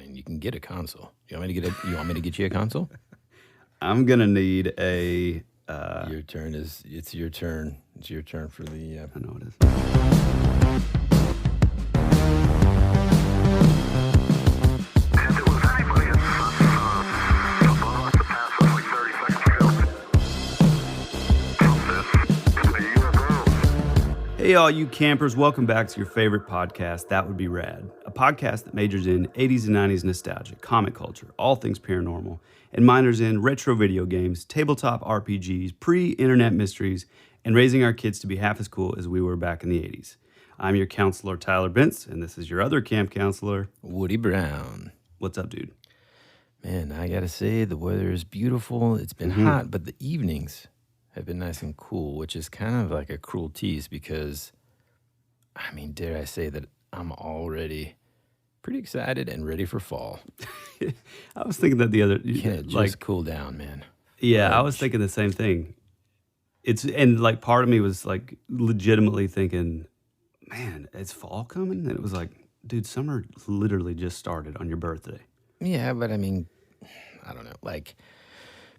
mean, you can get a console. You want me to get you a console? I'm gonna need a. Your turn is. It's your turn. It's your turn for the. I know it is. Hey, all you campers, welcome back to your favorite podcast, That Would Be Rad, a podcast that majors in 80s and 90s nostalgia, comic culture, all things paranormal, and minors in retro video games, tabletop RPGs, pre-internet mysteries, and raising our kids to be half as cool as we were back in the 80s. I'm your counselor, Tyler Bentz, and this is your other camp counselor, Woody Brown. What's up, dude? Man, I gotta say, the weather is beautiful. It's been hot, but the evenings have been nice and cool, which is kind of like a cruel tease because, I mean, dare I say that I'm already pretty excited and ready for fall. I was thinking that the other... Can it just cool down, man? Yeah, I was thinking the same thing. And like part of me was like legitimately thinking, man, is fall coming? And it was like, dude, summer literally just started on your birthday. Yeah, but I mean, I don't know, like,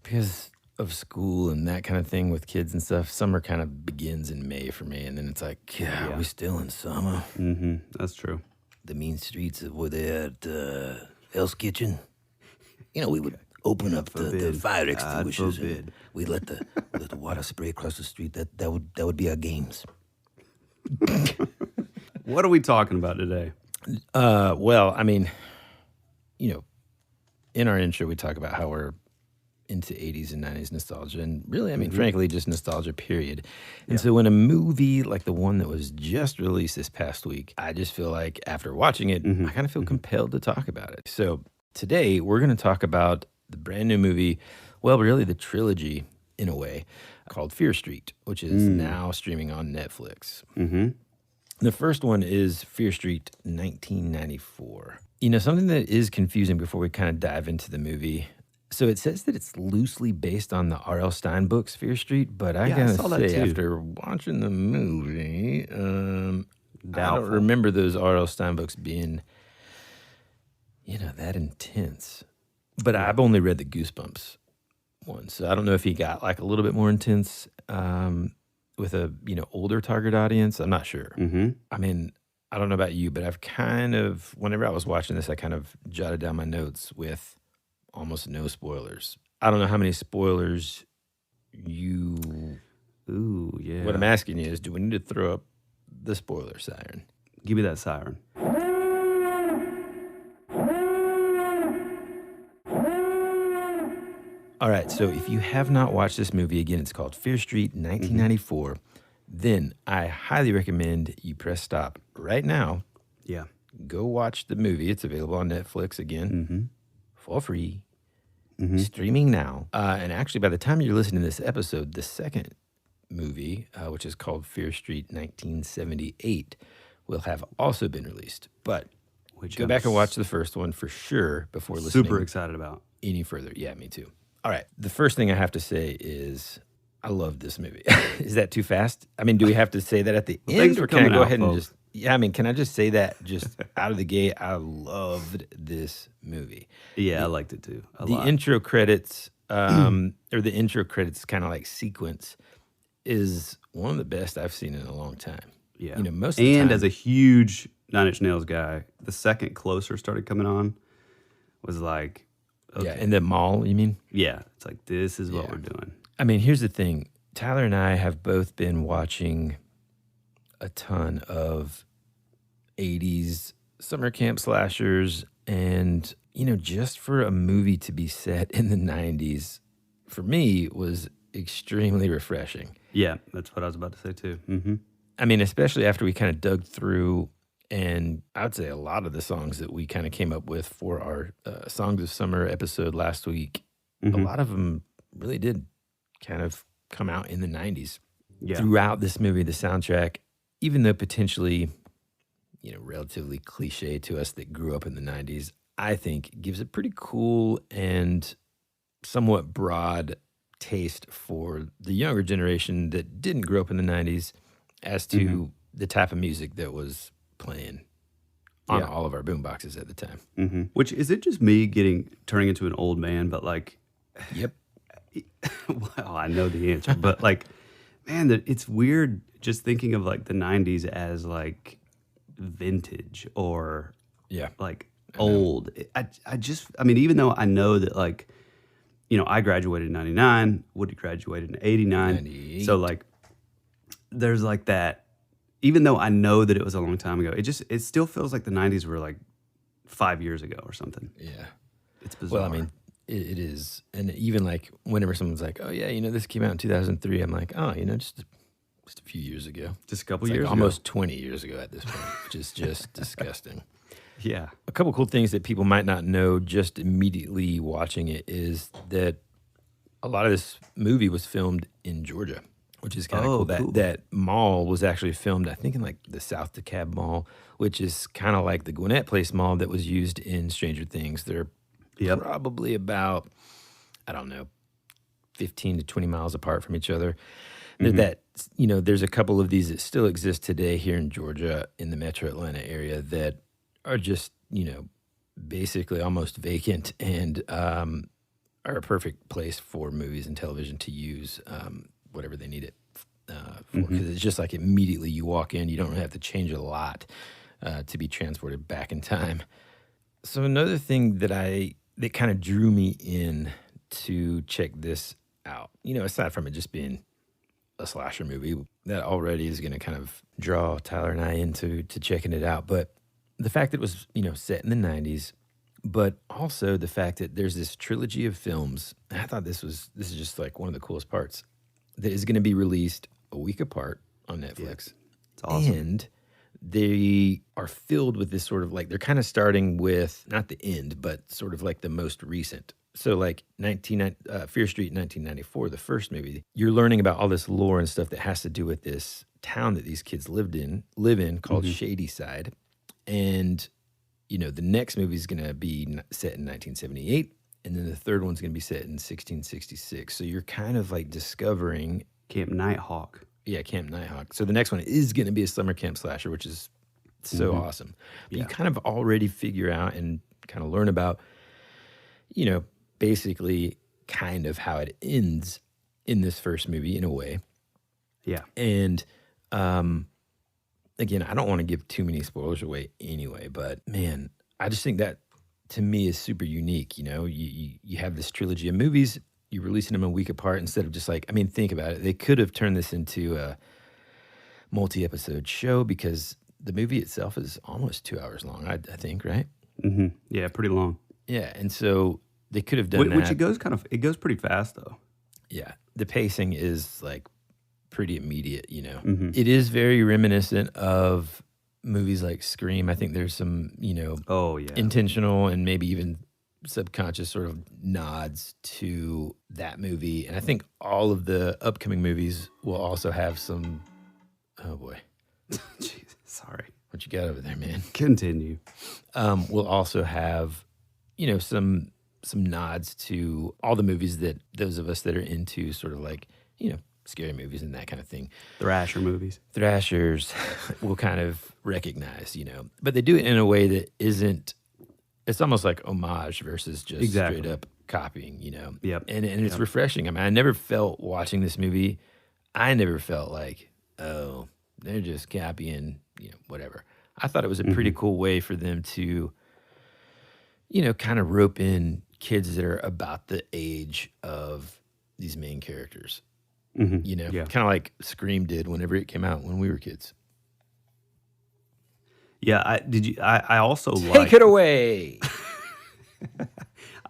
because of school and that kind of thing with kids and stuff, summer kind of begins in May for me, and then it's like, yeah, we still in summer. Mm-hmm. That's true. The mean streets of where they're at Hell's Kitchen. You know, we would open up the fire extinguishers and we'd let the water spray across the street. That would be our games. What are we talking about today? Well, I mean, you know, in our intro we talk about how we're into 80s and 90s nostalgia, and really, I mean, frankly, just nostalgia, period. And so when a movie like the one that was just released this past week, I just feel like after watching it, I kind of feel compelled to talk about it. So today, we're going to talk about the brand new movie, well, really the trilogy, in a way, called Fear Street, which is now streaming on Netflix. The first one is Fear Street 1994. You know, something that is confusing before we kind of dive into the movie. So it says that it's loosely based on the R.L. Stein book, Fear Street, but I gotta say, after watching the movie, I don't remember those R.L. Stein books being, you know, that intense. But I've only read the Goosebumps one, so I don't know if he got like a little bit more intense with a, you know, older target audience. I'm not sure. I mean, I don't know about you, but I've kind of, whenever I was watching this, I kind of jotted down my notes with almost no spoilers. I don't know how many spoilers you... Ooh, yeah. What I'm asking you is, do we need to throw up the spoiler siren? Give me that siren. All right, so if you have not watched this movie, again, it's called Fear Street 1994, then I highly recommend you press stop right now. Yeah. Go watch the movie. It's available on Netflix again. For free, streaming now. And actually, by the time you're listening to this episode, the second movie, which is called Fear Street 1978, will have also been released. But go back and watch the first one for sure before listening. Super excited about any further. Yeah, me too. All right. The first thing I have to say is I love this movie. Is that too fast? I mean, do we have to say that at the end, or can I go ahead and just... Yeah, I mean, can I just say that just out of the gate? I loved this movie. Yeah, I liked it too. The intro credits, or the intro credits kind of like sequence, is one of the best I've seen in a long time. Yeah. You know, most of the time, as a huge Nine Inch Nails guy, the second Closer started coming on was like, okay. Yeah, in the mall, you mean? Yeah, it's like, this is what we're doing. I mean, here's the thing. Tyler and I have both been watching a ton of 80s summer camp slashers, and, you know, just for a movie to be set in the 90s, for me, was extremely refreshing. Yeah, that's what I was about to say too. I mean, especially after we kind of dug through, and I would say a lot of the songs that we kind of came up with for our Songs of Summer episode last week, a lot of them really did kind of come out in the 90s. Yeah. Throughout this movie, the soundtrack, even though potentially, you know, relatively cliche to us that grew up in the 90s, I think gives a pretty cool and somewhat broad taste for the younger generation that didn't grow up in the 90s as to the type of music that was playing on Yeah. all of our boom boxes at the time. Which, is it just me turning into an old man? But like, Yep. well, I know the answer, but like, man, it's weird just thinking of like the 90s as like vintage or Yeah. like old. I mean, even though I know that like, I graduated in 99, Woody graduated in 89. 98. So like, there's like that, even though I know that it was a long time ago, it still feels like the 90s were like 5 years ago or something. Yeah. It's bizarre. Well, I mean, it is. And even like whenever someone's like, oh, yeah, this came out in 2003, I'm like, oh, just a few years ago. Just a couple It's years like ago. almost 20 years ago at this point, which is just disgusting. Yeah. A couple cool things that people might not know just immediately watching it is that a lot of this movie was filmed in Georgia, which is kind of cool. cool. That mall was actually filmed, I think, in like the South DeKalb Mall, which is kind of like the Gwinnett Place Mall that was used in Stranger Things. They're probably about, I don't know, 15 to 20 miles apart from each other. That, there's a couple of these that still exist today here in Georgia in the metro Atlanta area that are just, basically almost vacant and are a perfect place for movies and television to use whatever they need it for. Because it's just like immediately you walk in, you don't really have to change a lot to be transported back in time. So another thing that kind of drew me in to check this out, aside from it just being a slasher movie, that already is going to kind of draw Tyler and I into checking it out. But the fact that it was, set in the 90s, but also the fact that there's this trilogy of films. And I thought this is just like one of the coolest parts, that is going to be released a week apart on Netflix. Yeah, it's awesome. And they are filled with this sort of like, they're kind of starting with not the end, but sort of like the most recent. So like Fear Street 1994, the first movie, you're learning about all this lore and stuff that has to do with this town that these kids live in called Shady Side. And, the next movie is going to be set in 1978. And then the third one's going to be set in 1666. So you're kind of like discovering Camp Nighthawk. Yeah, Camp Nighthawk. So the next one is going to be a summer camp slasher, which is so awesome. But you kind of already figure out and kind of learn about, basically kind of how it ends in this first movie in a way. Yeah. And again, I don't want to give too many spoilers away anyway, but man, I just think that to me is super unique. You have this trilogy of movies, you're releasing them a week apart instead of just like, think about it. They could have turned this into a multi-episode show because the movie itself is almost 2 hours long, I think, right? Mm-hmm. Yeah, pretty long. Yeah, and so they could have done that. Which it goes pretty fast though. Yeah, the pacing is like pretty immediate, It is very reminiscent of movies like Scream. I think there's some, intentional and maybe even subconscious sort of nods to that movie. And I think all of the upcoming movies will also have some, oh boy. Jesus, sorry. What you got over there, man? Continue. We'll also have, some nods to all the movies that those of us that are into sort of like, scary movies and that kind of thing. Thrasher movies. Thrashers will kind of recognize, But they do it in a way that isn't, it's almost like homage versus just straight up copying, Yep. And it's refreshing. I never felt watching this movie, I never felt like, oh, they're just copying, whatever. I thought it was a pretty cool way for them to, kind of rope in kids that are about the age of these main characters. Kind of like Scream did whenever it came out when we were kids. Yeah, I also Take it away.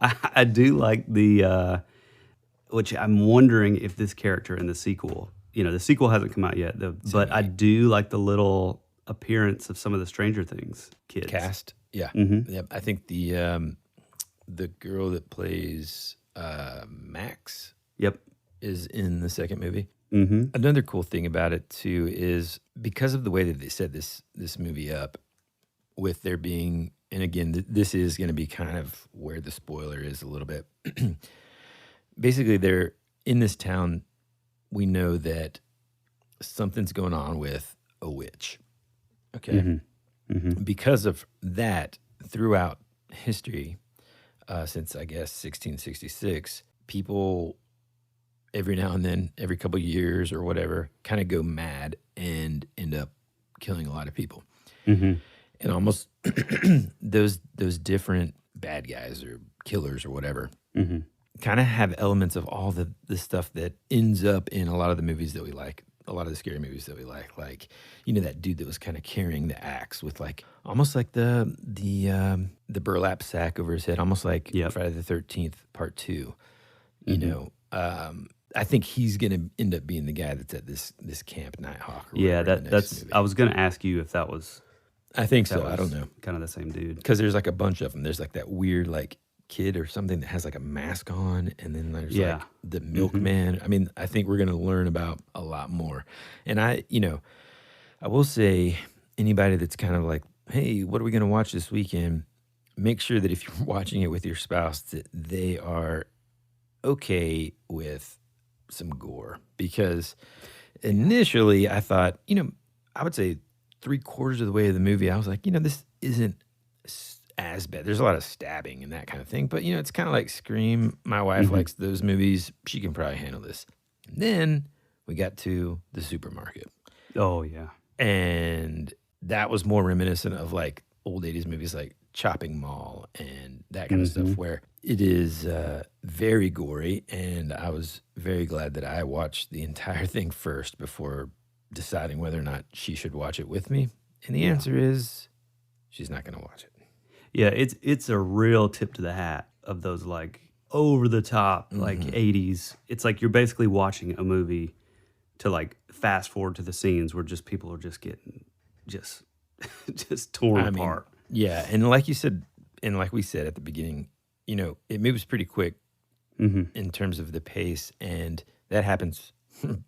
I do like the, which I'm wondering if this character in the sequel, the sequel hasn't come out yet, but I do like the little appearance of some of the Stranger Things kids. Cast, yeah. Yep. I think the girl that plays Max, yep, is in the second movie. Mm-hmm. Another cool thing about it too is because of the way that they set this movie up, with there being, and again, this is going to be kind of where the spoiler is a little bit. Basically, they're in this town. We know that something's going on with a witch. Okay. because of that, throughout history, since I guess 1666, people every now and then, every couple of years or whatever, kind of go mad and end up killing a lot of people. And almost those different bad guys or killers or whatever kind of have elements of all the stuff that ends up in a lot of the movies that we like, a lot of the scary movies that we like, you know, that dude that was kind of carrying the axe with like almost like the burlap sack over his head, almost like Friday the 13th Part 2. You know, I think he's going to end up being the guy that's at this Camp Nighthawk. That's movie. I was going to ask you if that was. I think so. I don't know. Kind of the same dude. Because there's like a bunch of them. There's like that weird like kid or something that has like a mask on, and then there's like the milkman. I mean, I think we're going to learn about a lot more. And I will say, anybody that's kind of like, hey, what are we going to watch this weekend? Make sure that if you're watching it with your spouse, that they are okay with some gore. Because initially I thought, I would say 3/4 of the way of the movie, I was like, this isn't as bad. There's a lot of stabbing and that kind of thing, but it's kind of like Scream. My wife likes those movies. She can probably handle this. And then we got to the supermarket. Oh yeah. And that was more reminiscent of like old 80s movies like Chopping Mall and that kind of stuff, where it is very gory. And I was very glad that I watched the entire thing first before deciding whether or not she should watch it with me. And the answer is she's not going to watch it. Yeah, it's a real tip to the hat of those like over the top like 80s. It's like you're basically watching a movie to like fast forward to the scenes where just people are just getting just torn apart. Yeah, and like you said, and like we said at the beginning, it moves pretty quick in terms of the pace, and that happens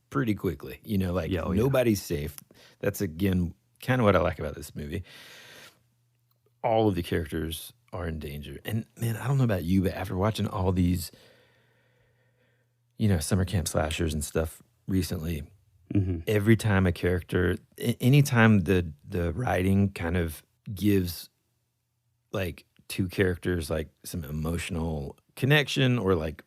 pretty quickly. Nobody's safe. That's again kind of what I like about this movie. All of the characters are in danger. And man, I don't know about you, but after watching all these, summer camp slashers and stuff recently, every time a character, anytime the writing kind of gives like two characters like some emotional connection or like,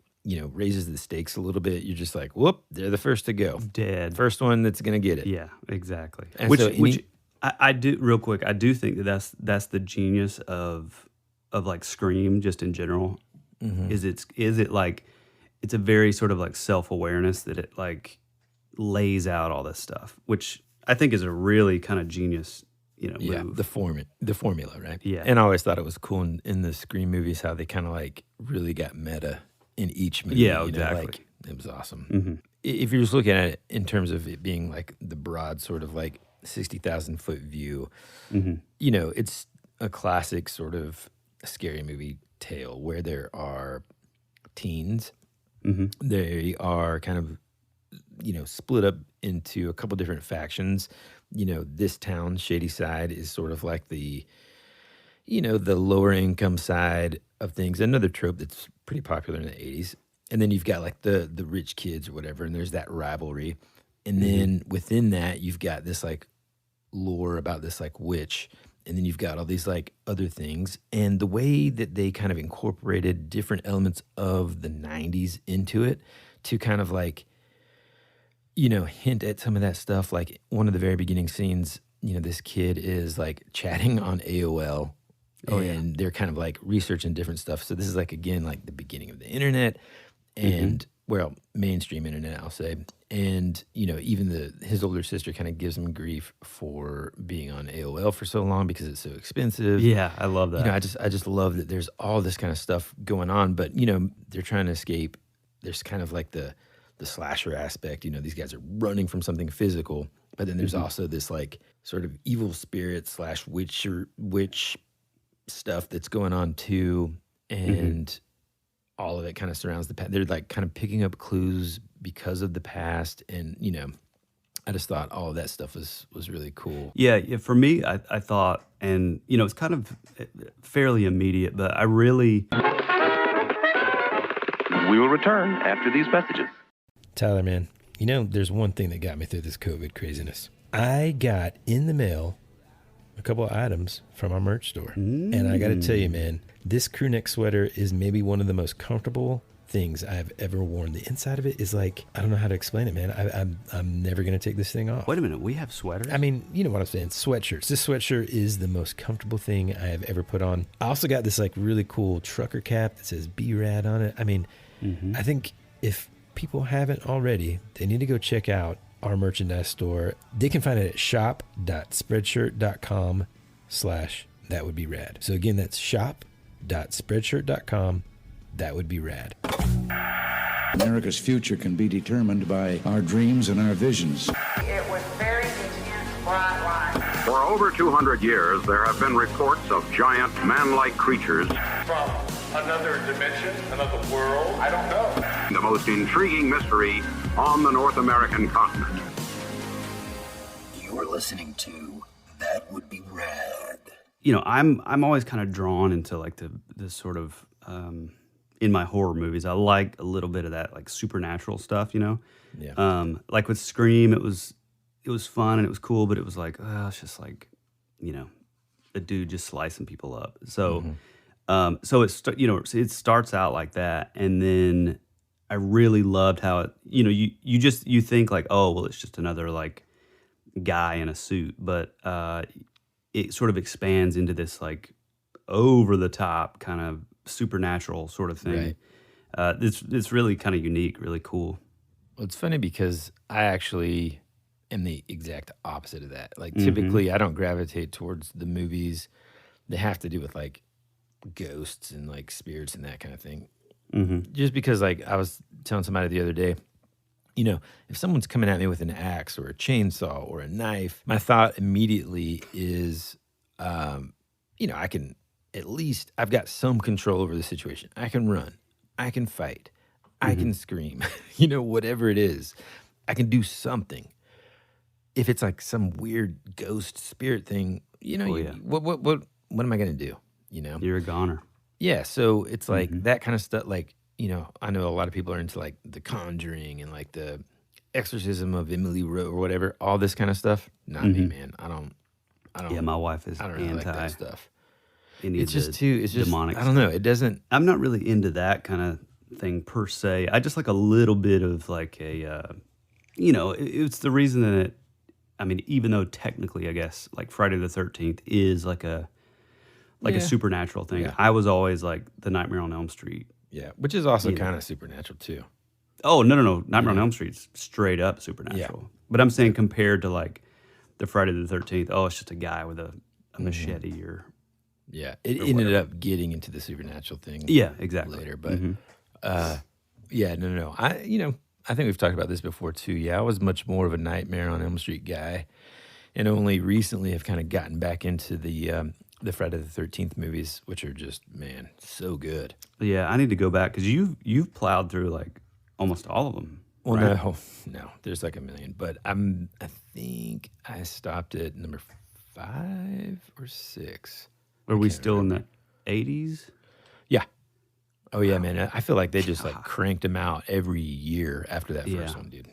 raises the stakes a little bit, you're just like, whoop, they're the first to go. Dead. First one that's going to get it. Yeah, exactly. And which I do real quick. I do think that's the genius of like Scream just in general. Is it like it's a very sort of like self-awareness that it like lays out all this stuff, which I think is a really kind of genius, move. The formula, right? Yeah. And I always thought it was cool in the Scream movies how they kind of like really got meta in each movie. Yeah, exactly. Like, it was awesome. If you're just looking at it in terms of it being like the broad sort of like 60,000 foot view, it's a classic sort of scary movie tale where there are teens. They are kind of, split up into a couple different factions. This town, Shady Side, is sort of like the lower income side of things. Another trope that's pretty popular in the 80s. And then you've got like the rich kids or whatever, and there's that rivalry. And then within that, you've got this like lore about this like witch, and then you've got all these like other things. And the way that they kind of incorporated different elements of the 90s into it to kind of like, hint at some of that stuff. Like one of the very beginning scenes, this kid is like chatting on AOL. And they're kind of like researching different stuff. So this is like, again, like the beginning of the internet and, well, mainstream internet, I'll say. And, even his older sister kind of gives him grief for being on AOL for so long because it's so expensive. Yeah, I love that. I just love that there's all this kind of stuff going on, but, they're trying to escape. There's kind of like the slasher aspect. These guys are running from something physical, but then there's also this like sort of evil spirit / witch stuff that's going on too, and all of it kind of surrounds the past. They're like kind of picking up clues because of the past, and I just thought all of that stuff was really cool. Yeah, for me, I thought, and it's kind of fairly immediate, but I really. We will return after these messages. Tyler, man, there's one thing that got me through this COVID craziness. I got in the mail a couple of items from our merch store. And I got to tell you, man, this crew neck sweater is maybe one of the most comfortable things I've ever worn. The inside of it is like, I don't know how to explain it, man. I'm never going to take this thing off. Wait a minute, we have sweaters? I mean, you know what I'm saying, sweatshirts. This sweatshirt is the most comfortable thing I have ever put on. I also got this like really cool trucker cap that says Be Rad on it. I mean, I think if people haven't already, they need to go check out our merchandise store. They can find it at shop.spreadshirt.com/thatwouldberad. So again, that's shop.spreadshirt.com. That would be rad. America's future can be determined by our dreams and our visions. It was very intense, bright light. For over 200 years, there have been reports of giant man-like creatures. From another dimension, another world, I don't know. The most intriguing mystery on the North American continent. You're listening to That Would Be Rad. You know, I'm always kind of drawn into like this sort of in my horror movies, I like a little bit of that like supernatural stuff, you know. Yeah. Like with Scream, it was fun and it was cool, but it was like, it's just like, you know, a dude just slicing people up. So, so it starts out like that, and then I really loved how it, you know, you think like, oh well, it's just another like guy in a suit, but it sort of expands into this like over the top kind of supernatural sort of thing. Right. It's really kind of unique, really cool. Well, it's funny because I actually am the exact opposite of that. Like typically I don't gravitate towards the movies that have to do with like ghosts and like spirits and that kind of thing. Just because like I was telling somebody the other day, you know, if someone's coming at me with an axe or a chainsaw or a knife, my thought immediately is, you know, I can at least, I've got some control over the situation. I can run. I can fight. I can scream. You know, whatever it is, I can do something. If it's like some weird ghost spirit thing, you know, what am I going to do? You know? You're a goner. Yeah, so it's like that kind of stuff. Like, you know, I know a lot of people are into like The Conjuring and like the Exorcism of Emily Rose or whatever. All this kind of stuff. Not me, man. I don't. Yeah, my wife is I don't really anti like that stuff. It's just too. It's just demonic. I don't know. It doesn't. I'm not really into that kind of thing per se. I just like a little bit of like a, you know, it's the reason that. I mean, even though technically, I guess, like Friday the 13th is like a supernatural thing. Yeah. I was always like the Nightmare on Elm Street. Yeah, which is also kind of supernatural too. Oh, no. Nightmare on Elm Street's straight up supernatural. Yeah. But I'm saying compared to like the Friday the 13th, oh, it's just a guy with a machete or... Yeah, it ended up getting into the supernatural thing. Yeah, exactly. Later, but yeah, no. I think we've talked about this before too. Yeah, I was much more of a Nightmare on Elm Street guy, and only recently have kind of gotten back into the Friday the 13th movies, which are just so good. Yeah, I need to go back because you've plowed through like almost all of them. Well, right? no, there's like a million, but I think I stopped at number 5 or 6. Are we still in the 80s? Yeah. Oh, yeah, man. I feel like they just like cranked them out every year after that first one, dude.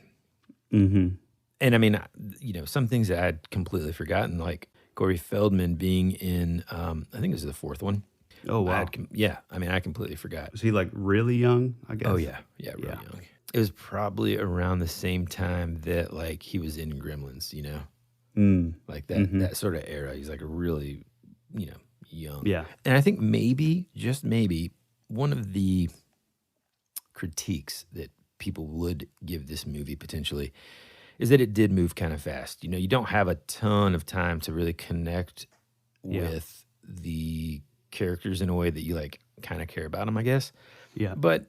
Mm-hmm. And I mean, you know, some things that I'd completely forgotten, like Corey Feldman being in, I think it was the 4th one. Oh, wow. I completely forgot. Was he like really young, I guess? Oh, yeah. Yeah, really young. It was probably around the same time that like he was in Gremlins, you know? Like that sort of era. He's like a really, you know, young. Yeah. And I think maybe, just maybe, one of the critiques that people would give this movie potentially is that it did move kind of fast. You know, you don't have a ton of time to really connect with the characters in a way that you like kind of care about them, I guess. Yeah. But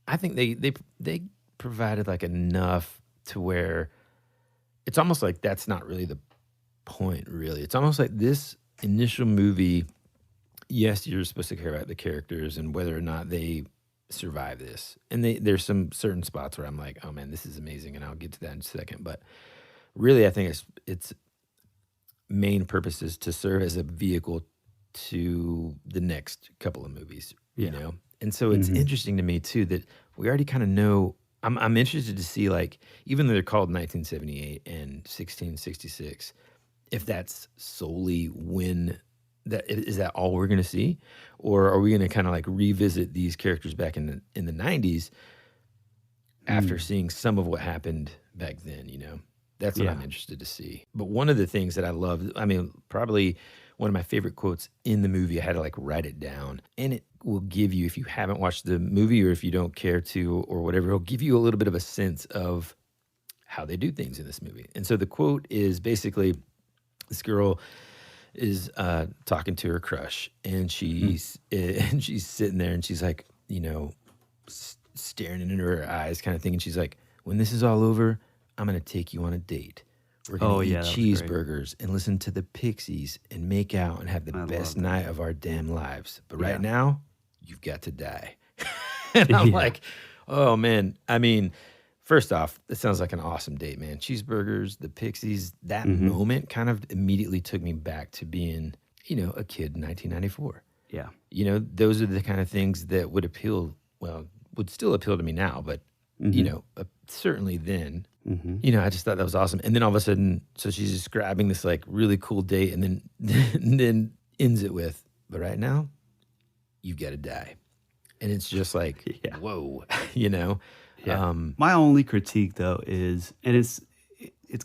I think they provided like enough to where it's almost like that's not really the point, really. It's almost like this initial movie, yes, you're supposed to care about the characters and whether or not they survive this. And there's some certain spots where I'm like, oh man, this is amazing, and I'll get to that in a second. But really, I think its main purpose is to serve as a vehicle to the next couple of movies, you know? And so it's interesting to me too that we already kind of know. I'm interested to see, like, even though they're called 1978 and 1666, if that's solely when that is that all we're going to see, or are we going to kind of like revisit these characters back in the 90s after seeing some of what happened back then, you know? That's what I'm interested to see. But one of the things that I love, I mean, probably one of my favorite quotes in the movie, I had to like write it down, and it will give you, if you haven't watched the movie or if you don't care to or whatever, it'll give you a little bit of a sense of how they do things in this movie. And so the quote is basically, this girl is talking to her crush, and she's sitting there, and she's like, you know, staring into her eyes kind of thing, and she's like, when this is all over, I'm going to take you on a date. We're going to eat cheeseburgers and listen to the Pixies and make out and have the best night of our damn lives. But right now, you've got to die. And I'm like, oh, man. I mean, first off, it sounds like an awesome date, man. Cheeseburgers, the Pixies, that moment kind of immediately took me back to being, you know, a kid in 1994. Yeah. You know, those are the kind of things that would appeal, well, would still appeal to me now, but, you know, certainly then. You know, I just thought that was awesome. And then all of a sudden, so she's describing this like really cool date, and then ends it with, but right now, you've got to die. And it's just like, whoa, you know? Yeah. My only critique though is, and it's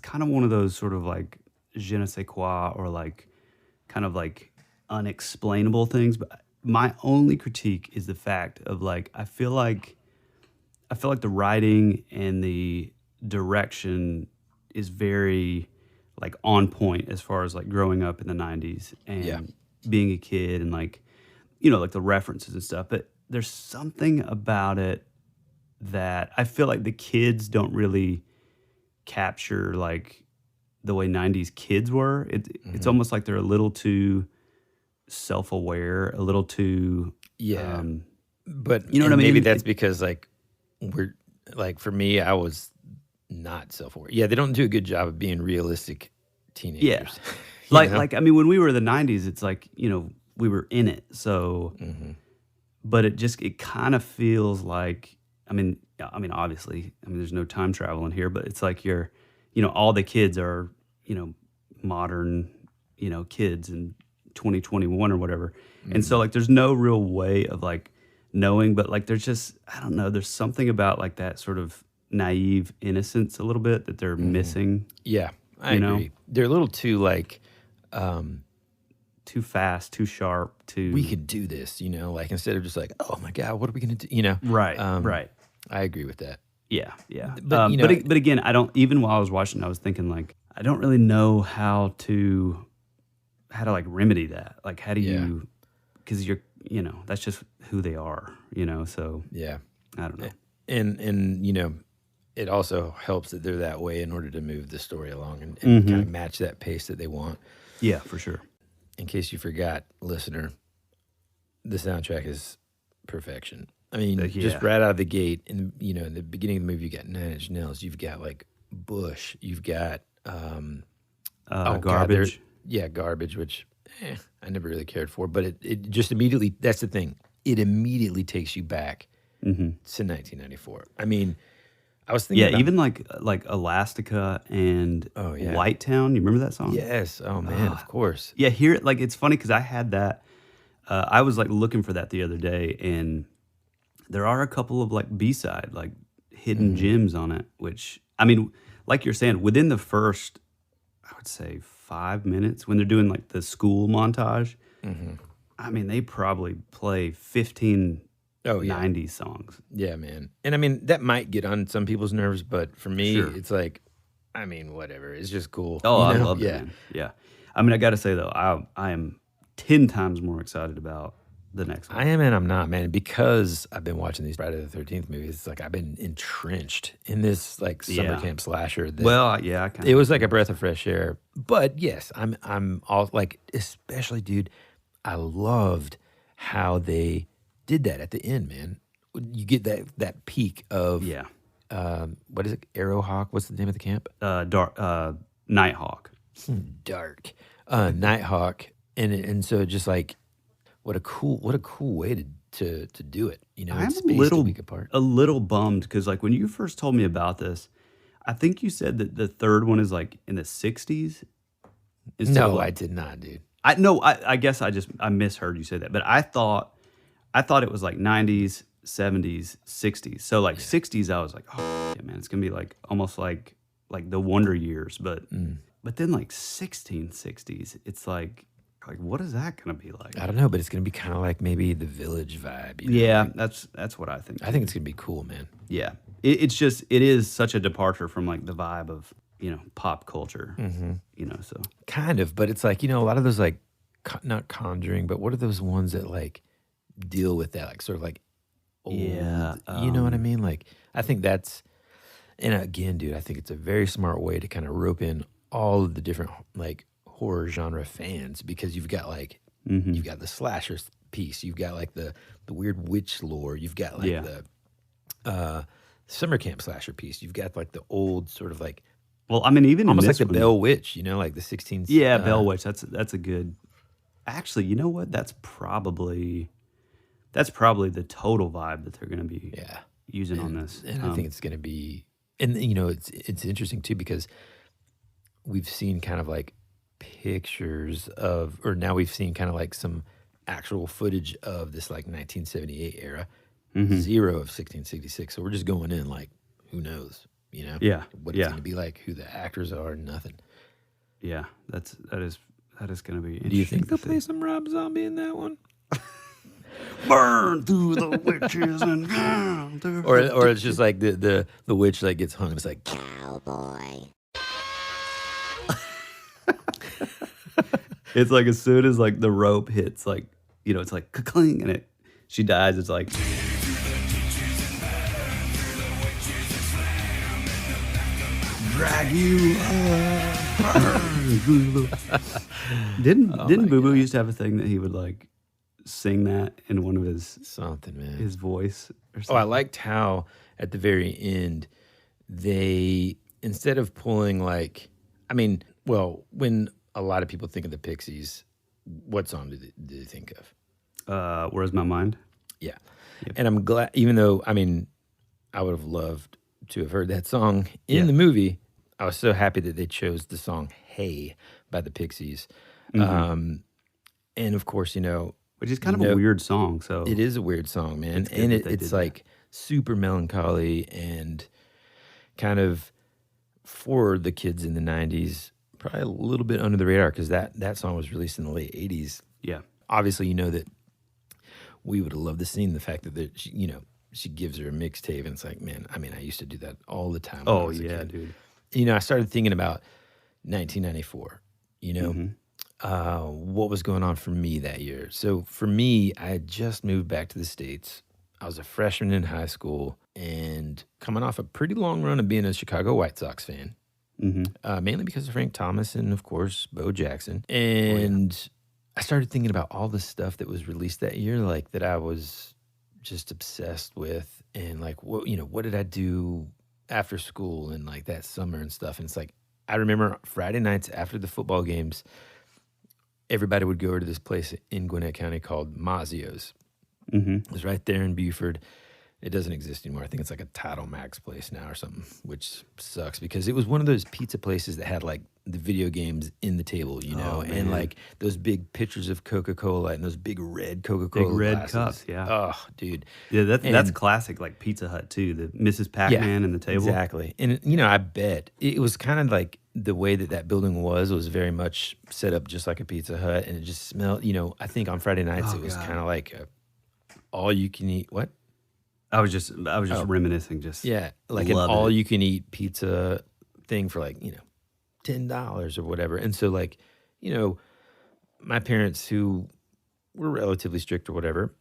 kind of one of those sort of like je ne sais quoi, or like kind of like unexplainable things. But my only critique is the fact of like, I feel like the writing and the direction is very like on point as far as like growing up in the 90s and being a kid, and like, you know, like the references and stuff. But there's something about it that I feel like the kids don't really capture like the way 90s kids were. It's almost like they're a little too self-aware, a little too but you know what I mean? Maybe that's because like we're like, for me, I was not self-aware. Yeah, they don't do a good job of being realistic teenagers. Yeah. Like I mean, when we were in the 90s, it's like, you know, we were in it. So but it kind of feels like, I mean obviously, I mean there's no time travel in here, but it's like you're, you know, all the kids are, you know, modern, you know, kids in 2021 or whatever. And so like there's no real way of like knowing, but like there's just, I don't know, there's something about like that sort of naive innocence a little bit that they're missing. Yeah, I agree. They're a little too like too fast, too sharp, too we could do this, you know, like instead of just like, oh my God, what are we gonna do? You know? Right. I agree with that. Yeah. But, you know, but again, I don't, even while I was watching, I was thinking like, I don't really know how to like remedy that. Like how do you, because you're, you know, that's just who they are, you know, so yeah. I don't know. And you know, it also helps that they're that way in order to move the story along and kind of match that pace that they want. Yeah, for sure. In case you forgot, listener, the soundtrack is perfection. I mean, just right out of the gate, in the beginning of the movie, you got 9 Inch Nails, you've got like Bush, you've got Garbage. Garbage, which I never really cared for, but it just immediately, that's the thing, it immediately takes you back to 1994. I mean, I was thinking about, even like Elastica and White Town. You remember that song? Yes. Oh man, of course. Yeah, here, like it's funny because I had that. I was like looking for that the other day, and there are a couple of like B-side, like hidden gems on it. Which, I mean, like you're saying, within the first, I would say 5 minutes when they're doing like the school montage, I mean, they probably play 15 90s songs. Yeah, man. And I mean, that might get on some people's nerves, but for me, it's like, I mean, whatever. It's just cool. Oh, I love it, man. Yeah. I mean, I got to say, though, I am 10 times more excited about the next one. I am and I'm not, man, because I've been watching these Friday the 13th movies. It's like I've been entrenched in this like summer camp slasher. That, it was like a breath of fresh air. But yes, I'm all like, especially, dude, I loved how they did that at the end, man. You get that peak of what is it? Arrowhawk? What's the name of the camp? Nighthawk. Dark. Nighthawk. And so just like what a cool way to do it. You know, I'm a little bummed because like when you first told me about this, I think you said that the third one is like in the 60s. instead of No, like, I did not, dude. I guess I misheard you say that, but I thought it was like 90s, 70s, 60s. So like 60s, I was like, oh yeah, man, it's gonna be like almost like the Wonder Years, but then like 1660s, it's like what is that gonna be like? I don't know, but it's gonna be kind of like maybe the Village vibe. You know? Yeah, Like, that's what I think. I think it's gonna be cool, man. Yeah, it is such a departure from like the vibe of pop culture. So Kind of, but it's like, a lot of those like not Conjuring, but what are those ones that like deal with that, like sort of like old, Yeah, you know what I mean? Like I think that's, and again, dude, I think it's a very smart way to kind of rope in all of the different like horror genre fans, because you've got like you've got the slasher piece, you've got like the weird witch lore, you've got like the summer camp slasher piece, you've got like the old sort of like well, I mean, even almost in like this the one, Bell Witch, like the 16th. yeah, Bell Witch. That's a good. Actually, you know what? That's probably the total vibe that they're going to be using on this. And I think it's going to be, and it's interesting too, because we've seen kind of like pictures of, or now we've seen kind of like some actual footage of this like 1978 era, zero of 1666. So we're just going in like, who knows, Yeah, what it's going to be like, who the actors are, nothing. Yeah, that is going to be. Do you think they'll play some Rob Zombie in that one? Burn through the witches and down through Or it's just like the witch that gets hung. It's like Cowboy. It's like as soon as like the rope hits, like it's like cling, and she dies. It's like drag you up. Didn't Boo Boo used to have a thing that he would like sing that in one of his something, man. his voice or something? Oh, I liked how at the very end they, instead of pulling like, I mean, well, when a lot of people think of the Pixies, what song do they think of? Where's My Mind? Yeah. Yep. And I'm glad, even though, I mean, I would have loved to have heard that song in the movie, I was so happy that they chose the song Hey by the Pixies. And of course, which is kind of a weird song. So it is a weird song, man. And it's like super melancholy and kind of for the kids in the 90s, probably a little bit under the radar, because that song was released in the late 80s. Yeah. Obviously, that we would have loved to seen the fact that she gives her a mixtape, and it's like, man, I mean, I used to do that all the time. Oh, yeah, dude. I started thinking about 1994, what was going on for me that year. So for me, I had just moved back to the States. I was a freshman in high school and coming off a pretty long run of being a Chicago White Sox fan, mainly because of Frank Thomas and, of course, Bo Jackson. And I started thinking about all the stuff that was released that year, like that I was just obsessed with, and like what did I do after school and like that summer and stuff. And it's like, I remember Friday nights after the football games, everybody would go to this place in Gwinnett County called Mazzio's. It was right there in Buford. It doesn't exist anymore. I think it's like a Title Max place now or something, which sucks because it was one of those pizza places that had like the video games in the table, and like those big pictures of Coca-Cola and those big red Coca-Cola big red glasses. cups, yeah. Oh, dude. Yeah, that's classic, like Pizza Hut too. The Mrs. Pac-Man and the table. Exactly. And I bet it was kind of like the way that building was very much set up just like a Pizza Hut, and it just smelled. I think on Friday nights it was kind of like a all you can eat. What? I was just reminiscing. Just like an all you can eat pizza thing for like $10 or whatever. And so like my parents, who were relatively strict or whatever,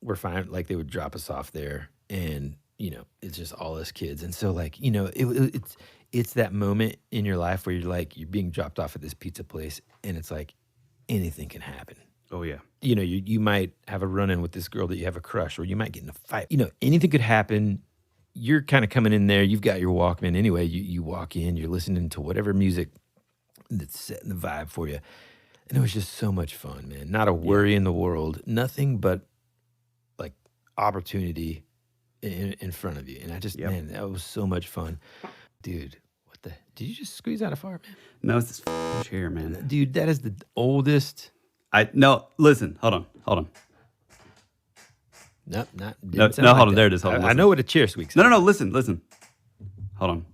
were fine. Like they would drop us off there, and it's just all us kids. And so like it's that moment in your life where you're being dropped off at this pizza place, and it's like anything can happen. Oh yeah. You might have a run-in with this girl that you have a crush, or you might get in a fight. Anything could happen. You're kind of coming in there. You've got your Walkman anyway. You walk in. You're listening to whatever music that's setting the vibe for you. And it was just so much fun, man. Not a worry in the world. Nothing but like opportunity in front of you. And I just, man, that was so much fun. Dude, what Did you just squeeze out a fart, man? No, it's this chair, man. Dude, that is the oldest. No, listen. Hold on. Nope, No, hold on. There it is. Hold on. I Listen. know what a chair squeaks. No. Listen. Hold on.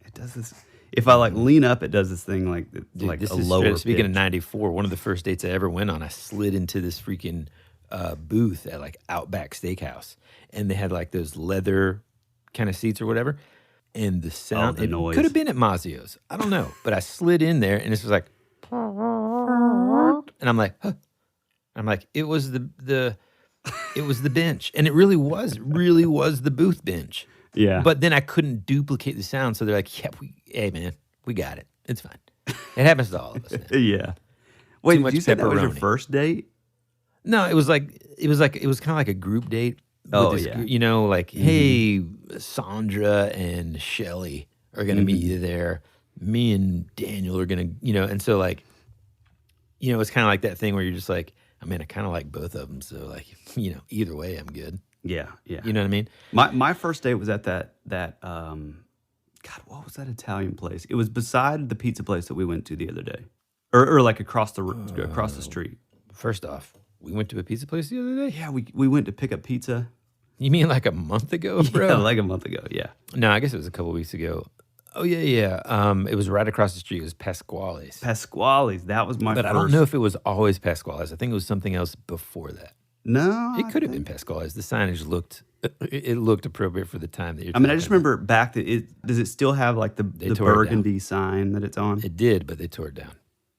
It does this. If I like lean up, it does this thing like This a is lower straight, speaking of pitch. 94, one of the first dates I ever went on, I slid into this freaking booth at like Outback Steakhouse. And they had like those leather kind of seats or whatever. And the sound, the noise. it could have been at Mazio's. I don't know. But I slid in there and this was like, and I'm like, huh. I'm like, it was the bench. And it really was the booth bench. Yeah. But then I couldn't duplicate the sound. So they're like, hey man, we got it. It's fine. It happens to all of us now. Yeah. Wait, much did you say that was your pepperoni. first date? No, it was kind of like a group date. Oh, this, yeah. You know, like, hey, Sandra and Shelly are going to meet you there. Me and Daniel are going to, and so like, it's kind of like that thing where you're just like, I mean, I kind of like both of them. So like, either way, I'm good. Yeah. You know what I mean? My first date was at that God, what was that Italian place? It was beside the pizza place that we went to the other day, or like across the street. First off, we went to a pizza place the other day. Yeah, we went to pick up pizza. You mean like a month ago, bro? Yeah, like a month ago. Yeah. No, I guess it was a couple weeks ago. Oh yeah. It was right across the street. It was Pasquale's. Pasquale's. That was my But first. I don't know if it was always Pasquale's. I think it was something else before that. No. It could have been Pasquale's. The signage looked appropriate for the time that you're I mean, I talking just remember back does it still have like the tore it down. burgundy sign that it's on? about. It did, but they tore it down.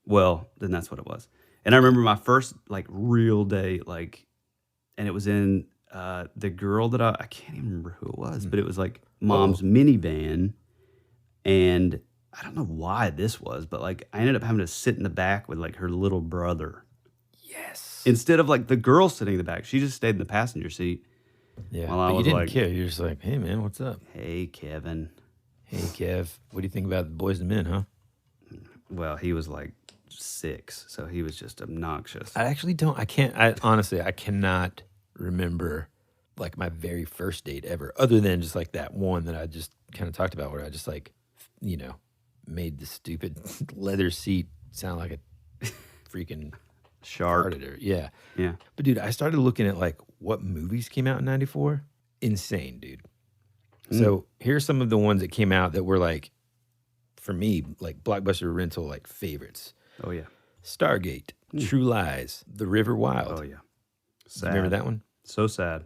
Well, then that's what it was. And I remember my first like real date, and it was in the girl that I can't even remember who it was, but it was like mom's minivan. And I don't know why this was, but like I ended up having to sit in the back with like her little brother. Yes. Instead of like the girl sitting in the back, she just stayed in the passenger seat. Yeah. Well, I but you was didn't like- care. You're just like, hey man, what's up? Hey, Kevin. Hey Kev, what do you think about the boys and men, huh? Well, he was like 6, so he was just obnoxious. I actually don't. Honestly, I cannot remember like my very first date ever, other than just like that one that I just kind of talked about, where I just like, made the stupid leather seat sound like a freaking Shark. farted. Yeah. Yeah. But dude, I started looking at like what movies came out in '94. Insane, dude. So here's some of the ones that came out that were like, for me, like blockbuster rental like favorites. Oh, yeah. Stargate, True Lies, The River Wild. Oh, yeah. You Sad. remember that one? So sad.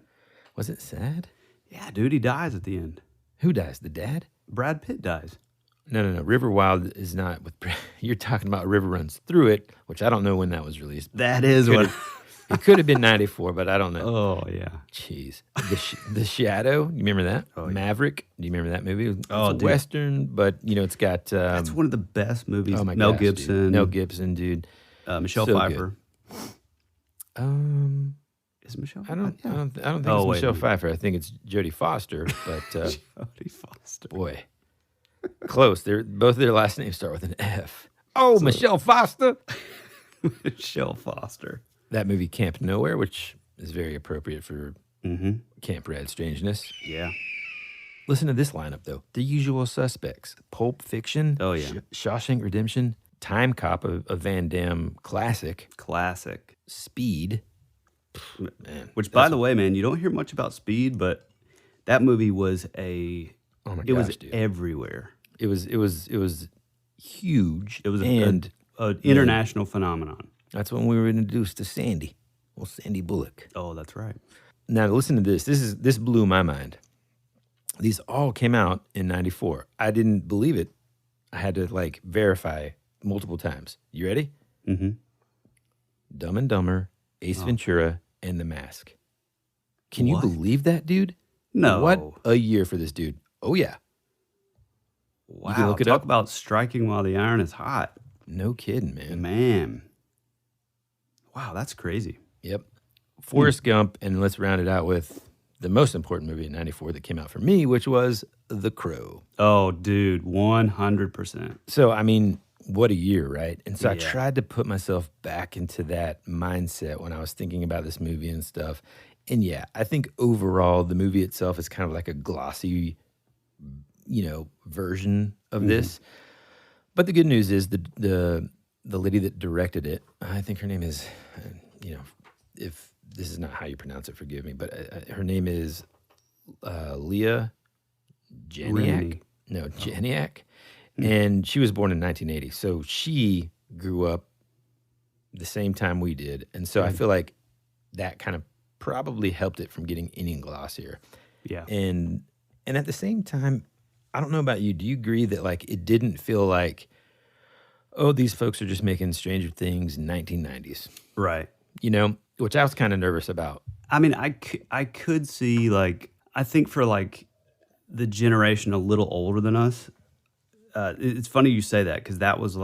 Was it sad? Yeah, dude, he dies at the end. Who dies? The dad? Brad Pitt dies. No. River Wild is not with. You're talking about River Runs Through It, which I don't know when that was released. That is what. It could have been '94, but I don't know. Oh, yeah. Jeez, the Shadow. You remember that? Oh, yeah. Maverick. Do you remember that movie? It's Oh, a dude. Western, but it's got. That's one of the best movies. Oh my Mel gosh, Gibson. dude. Mel Gibson, dude. Michelle So Pfeiffer. Is it Michelle? I don't think Oh, it's wait, Michelle wait. Pfeiffer. I think it's Jodie Foster. But Jodie Foster. boy, close. Both of their last names start with an F. Oh, Michelle Foster. Michelle Foster. That movie Camp Nowhere, which is very appropriate for Camp Rad strangeness. Yeah. Listen to this lineup, though. The Usual Suspects, Pulp Fiction, Oh, yeah. Shawshank Redemption, Time Cop, a Van Damme classic, Classic. Speed. Man, Which, by the way, man, you don't hear much about Speed, but that movie was oh my it was gosh, dude. everywhere. It was huge. It was and an international phenomenon. that's when we were introduced to Sandy. Well, Sandy Bullock. Oh, that's right. Now listen to this. This blew my mind. These all came out in '94. I didn't believe it. I had to like verify multiple times. You ready? Mm-hmm. Dumb and Dumber, Ace Ventura, and The Mask. Can you What? believe that, dude? No. What a year for this dude. Oh yeah. Wow. can look it Talk up. about striking while the iron is hot. No kidding, man. Man. Wow, that's crazy. Yep. Forrest Gump, and let's round it out with the most important movie in '94 that came out for me, which was The Crow. Oh, dude, 100%. So, I mean, what a year, right? And so I Yeah. tried to put myself back into that mindset when I was thinking about this movie and stuff. And yeah, I think overall the movie itself is kind of like a glossy, version of this. But the good news is the lady that directed it, I think her name is, if this is not how you pronounce it, forgive me, but her name is Leah Janiak. Rennie. No, Janiak. And she was born in 1980. So she grew up the same time we did. And so I feel like that kind of probably helped it from getting any glossier. Yeah. And at the same time, I don't know about you. Do you agree that like it didn't feel like, oh, these folks are just making Stranger Things 1990s, Right. Which I was kind of nervous about. I mean, I could see, like, I think for, like, the generation a little older than us, it's funny you say that, because that was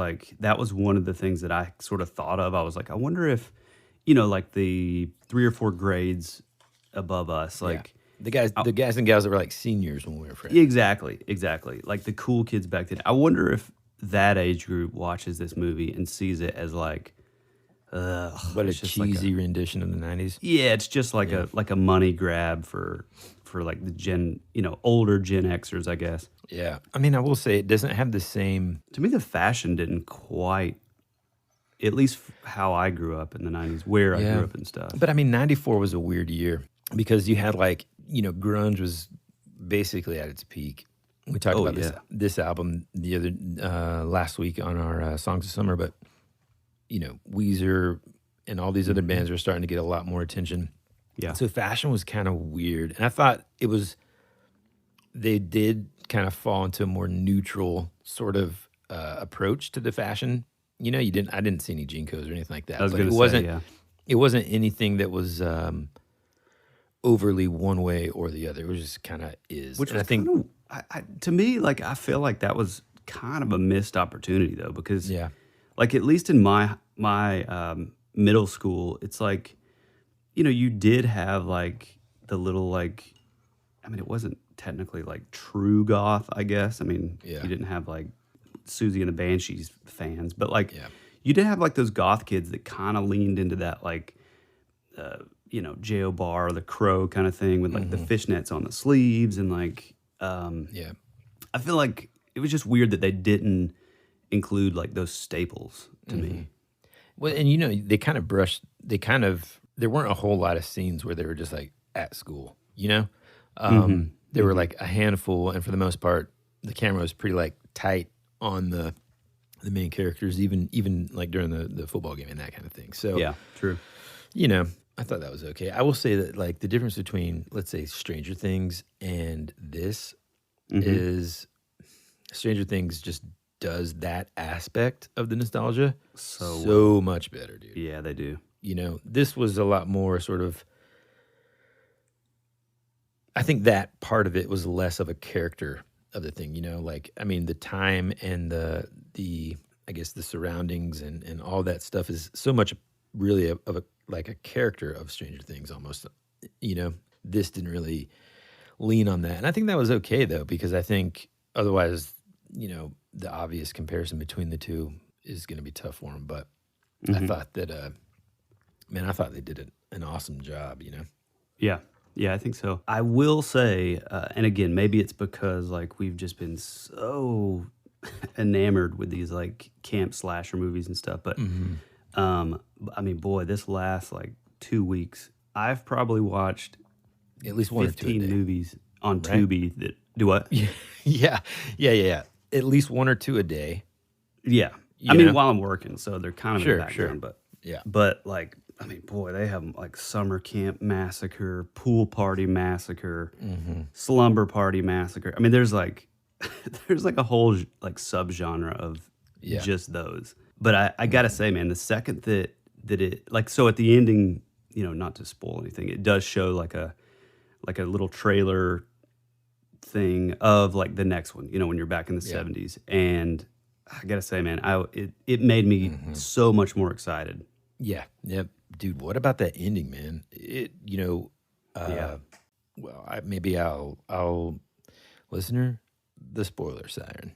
one of the things that I sort of thought of. I was like, I wonder if, like the 3 or 4 grades above us, like... Yeah. The guys and gals that were like seniors when we were friends. Exactly. Like the cool kids back then. I wonder if that age group watches this movie and sees it as like... What a cheesy rendition of the 90s. Yeah, it's just like a money grab for like the older Gen Xers, I guess. Yeah. I mean, I will say it doesn't have the same... To me, the fashion didn't quite, at least how I grew up in the 90s, where I grew up and stuff. But I mean, 94 was a weird year because you had like, grunge was basically at its peak. We talked about this album the other last week on our Songs of Summer, but Weezer and all these other bands were starting to get a lot more attention. Yeah. So fashion was kind of weird. And I thought they did kind of fall into a more neutral sort of approach to the fashion. I didn't see any Jinkos or anything like that. I was going to say, It wasn't anything that was overly one way or the other. It was just kind of is. Which and I think, to me, like, I feel like that was kind of a missed opportunity, though, because, like, at least in my middle school, it's like, you did have like the little, like, I mean, it wasn't technically like true goth, I guess. I mean, you didn't have like Susie and the Banshees fans, but like you did have like those goth kids that kind of leaned into that, like, J.O. Bar or the Crow kind of thing with like the fishnets on the sleeves and like, I feel like it was just weird that they didn't include like those staples to me. Well, and there weren't a whole lot of scenes where they were just like at school, There were like a handful, and for the most part, the camera was pretty like tight on the main characters, even like during the football game and that kind of thing. So yeah, true. I thought that was okay. I will say that like the difference between, let's say, Stranger Things and this is Stranger Things just does that aspect of the nostalgia so much better, dude. Yeah, they do. This was a lot more sort of, I think that part of it was less of a character of the thing, like, I mean, the time and the I guess the surroundings and all that stuff is so much really of a like a character of Stranger Things almost, this didn't really lean on that. And I think that was okay though, because I think otherwise, the obvious comparison between the two is going to be tough for them. But I thought that, I thought they did an awesome job, Yeah. Yeah, I think so. I will say, and again, maybe it's because like we've just been so enamored with these like camp slasher movies and stuff. But I mean, boy, this last like 2 weeks, I've probably watched at least 1 or 2 a day. movies on Tubi that do what? Yeah. At least 1 or 2 a day. Yeah. I mean, while I'm working, so they're kind of in the background. Sure. But like, I mean, boy, they have like Summer Camp Massacre, Pool Party Massacre, Slumber Party Massacre. I mean, there's like a whole like subgenre of just those. But I gotta say, man, the second that it, like, so at the ending, not to spoil anything, it does show like a little trailer thing of like the next one, when you're back in the 70s. And I gotta say, man, it made me so much more excited. Yeah. Yep. Dude, what about that ending, man? Well, maybe I'll listener, the spoiler siren.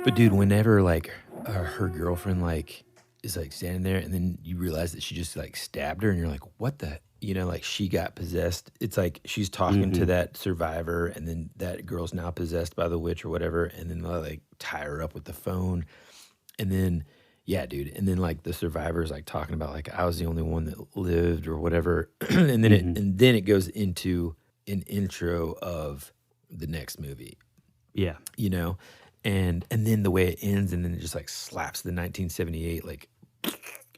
But dude, whenever like her girlfriend like is like standing there, and then you realize that she just like stabbed her, and you're like, what the, like she got possessed. It's like she's talking to that survivor, and then that girl's now possessed by the witch or whatever, and then they like tie her up with the phone, and then yeah, dude, and then like the survivor's like talking about like I was the only one that lived or whatever, and then it goes into an intro of the next movie. Yeah. And then the way it ends, and then it just like slaps the 1978 like up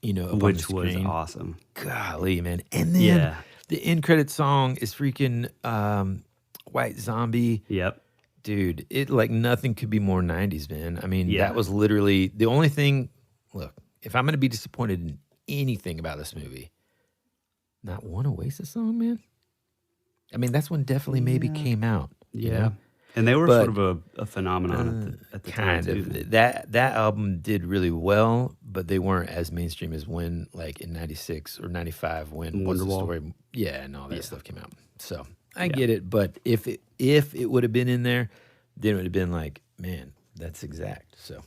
on the Which was screen. awesome. Golly, man. And then the end credit song is freaking White Zombie. Yep. Dude, it like nothing could be more 90s, man. I mean, Yeah. that was literally the only thing. Look, if I'm going to be disappointed in anything about this movie, not one Oasis song, man. I mean, that's when Definitely Maybe came out. You know? And they were But, sort of a phenomenon at the time. Kind of. That album did really well, but they weren't as mainstream as when, like in 96 or 95, when What's the Wonderwall. Story? Yeah, and all that stuff came out. So I get it, but if it would have been in there, then it would have been like, man, that's exact. So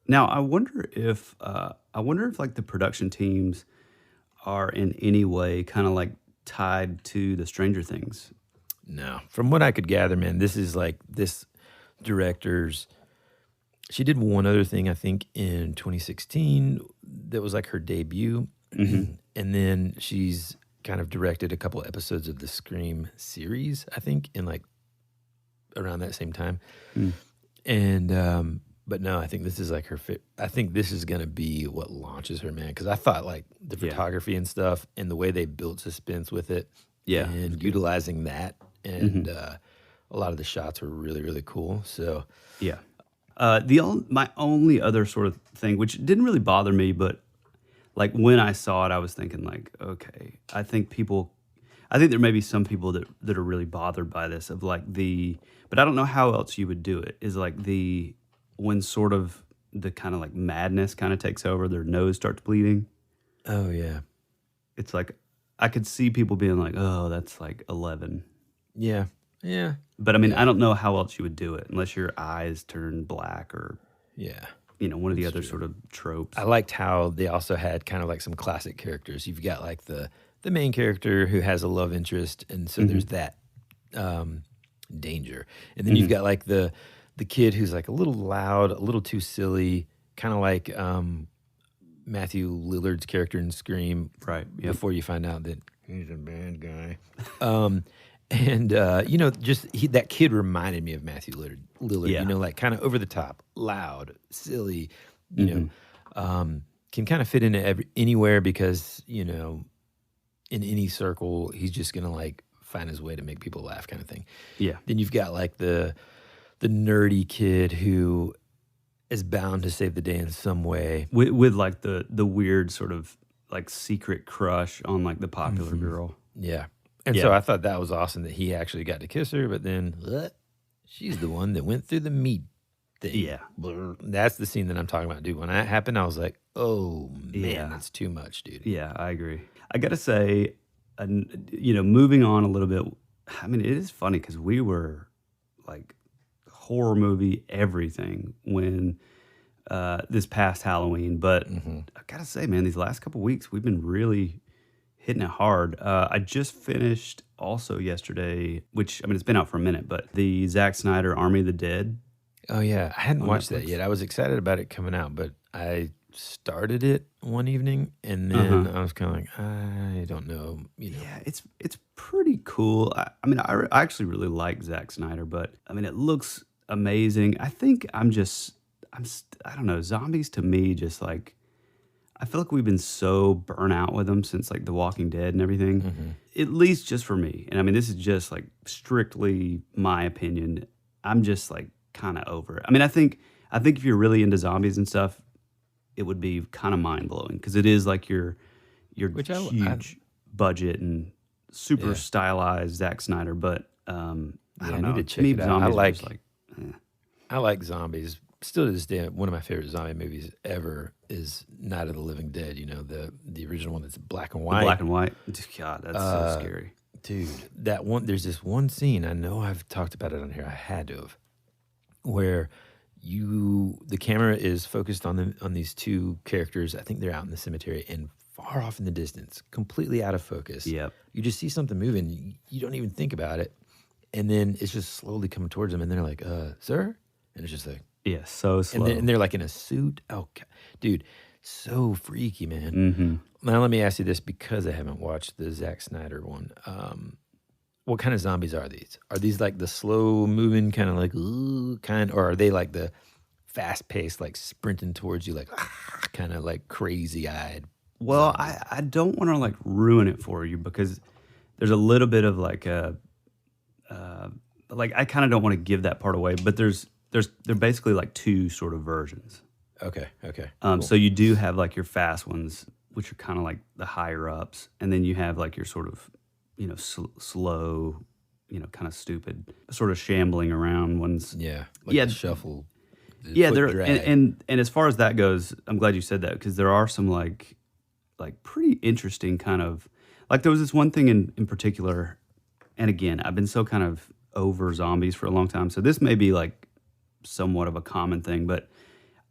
Now I wonder if like the production teams are in any way kind of like tied to the Stranger Things. no, from what I could gather, man, this is like this director's. She did one other thing, I think, in 2016 that was like her debut, and then she's kind of directed a couple episodes of the Scream series, I think, in like around that same time. And but no, I think this is like her fit. I think this is gonna be what launches her, man. Because I thought like the photography and stuff, and the way they built suspense with it, and utilizing that, and a lot of the shots were really, really cool. So Yeah. My only other sort of thing, which didn't really bother me, but like when I saw it, I was thinking like, okay, I think there may be some people that are really bothered by this of like but I don't know how else you would do it, is like when sort of the kind of like madness kind of takes over, their nose starts bleeding. oh yeah, It's like, I could see people being like, oh, that's like 11. yeah. But I mean, I don't know how else you would do it unless your eyes turn black or, Yeah. one of the other sort of tropes. I liked how they also had kind of like some classic characters. You've got like the main character who has a love interest, and so there's that danger. And then you've got like the kid who's like a little loud, a little too silly, kind of like Matthew Lillard's character in Scream. Right. Yep. Before you find out that he's a bad guy. And that kid reminded me of Matthew Lillard. Yeah. Like kind of over the top, loud, silly. Can kind of fit into anywhere because in any circle he's just gonna like find his way to make people laugh, kind of thing. Yeah. Then you've got like the nerdy kid who is bound to save the day in some way. With like the weird sort of like secret crush on like the popular girl. Yeah. And so I thought that was awesome that he actually got to kiss her, but then she's the one that went through the meat thing. Yeah. That's the scene that I'm talking about, dude. When that happened, I was like, oh, man, Yeah. that's too much, dude. Yeah, I agree. I got to say, moving on a little bit, I mean, it is funny because we were like horror movie everything when this past Halloween. But I got to say, man, these last couple weeks, we've been really hitting it hard. I just finished also yesterday, which, I mean, it's been out for a minute, but the Zack Snyder Army of the Dead. Oh, yeah. I hadn't On watched that Netflix. yet. I was excited about it coming out, but I started it one evening, and then I was kind of like, I don't know. Yeah, it's pretty cool. I mean, I actually really like Zack Snyder, but I mean, it looks amazing. I think I don't know. Zombies to me, just like, I feel like we've been so burnt out with them since like The Walking Dead and everything, at least just for me. And I mean, this is just like strictly my opinion. I'm just like kind of over it. I mean, I think if you're really into zombies and stuff, it would be kind of mind blowing because it is like your huge budget and super stylized Zack Snyder. But I don't know. I need to check me, it out. zombies are I just like, I like zombies. Still to this day, one of my favorite zombie movies ever is Night of the Living Dead. The original one that's black and white. black and white. God, that's so scary. Dude, that one. There's this one scene. I know I've talked about it on here. I had to have, where the camera is focused on these two characters. I think they're out in the cemetery and far off in the distance, completely out of focus. Yep. You just see something moving, you don't even think about it, and then it's just slowly coming towards them, and they're like, sir? And it's just like, Yeah, so slow. and they're like in a suit. Oh, God. Dude, so freaky, man. Mm-hmm. Now, let me ask you this, because I haven't watched the Zack Snyder one. What kind of zombies are these? Are these like the slow moving kind of like or are they like the fast paced, like sprinting towards you, like kind of like crazy eyed? Well, I don't want to like ruin it for you, because there's a little bit of like like I kind of don't want to give that part away, but they're basically like two sort of versions. Okay. Cool. So you do have like your fast ones, which are kind of like the higher ups, and then you have like your sort of, slow, kind of stupid, sort of shambling around ones. Yeah. Like the shuffle. Yeah, there and as far as that goes, I'm glad you said that, because there are some like pretty interesting kind of, like there was this one thing in particular, and again, I've been so kind of over zombies for a long time, so this may be like somewhat of a common thing, but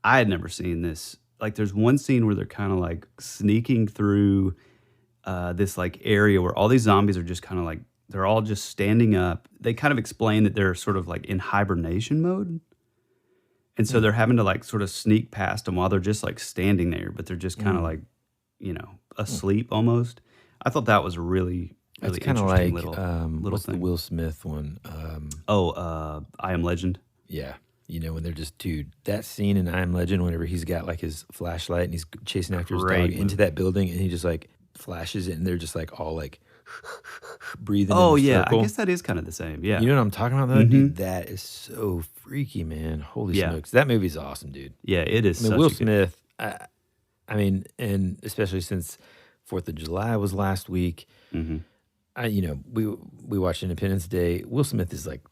I had never seen this. Like there's one scene where they're kind of like sneaking through this like area where all these zombies are just kind of like, they're all just standing up. They kind of explain that they're sort of like in hibernation mode. And so they're having to like sort of sneak past them while they're just like standing there, but they're just kind of like, asleep almost. I thought that was a really That's kind of like little what's thing. the Will Smith one? I Am Legend. Yeah. When they're just, dude, that scene in I Am Legend, whenever he's got like his flashlight and he's chasing after his dog into that building, and he just like flashes it, and they're just like all like breathing. Oh, in the yeah. circle. I guess that is kind of the same. Yeah. You know what I'm talking about, though? Dude, that is so freaky, man. Holy smokes. That movie's awesome, dude. Yeah, it is. I mean, Will Smith, I mean, and especially since 4th of July was last week, we watched Independence Day. Will Smith is like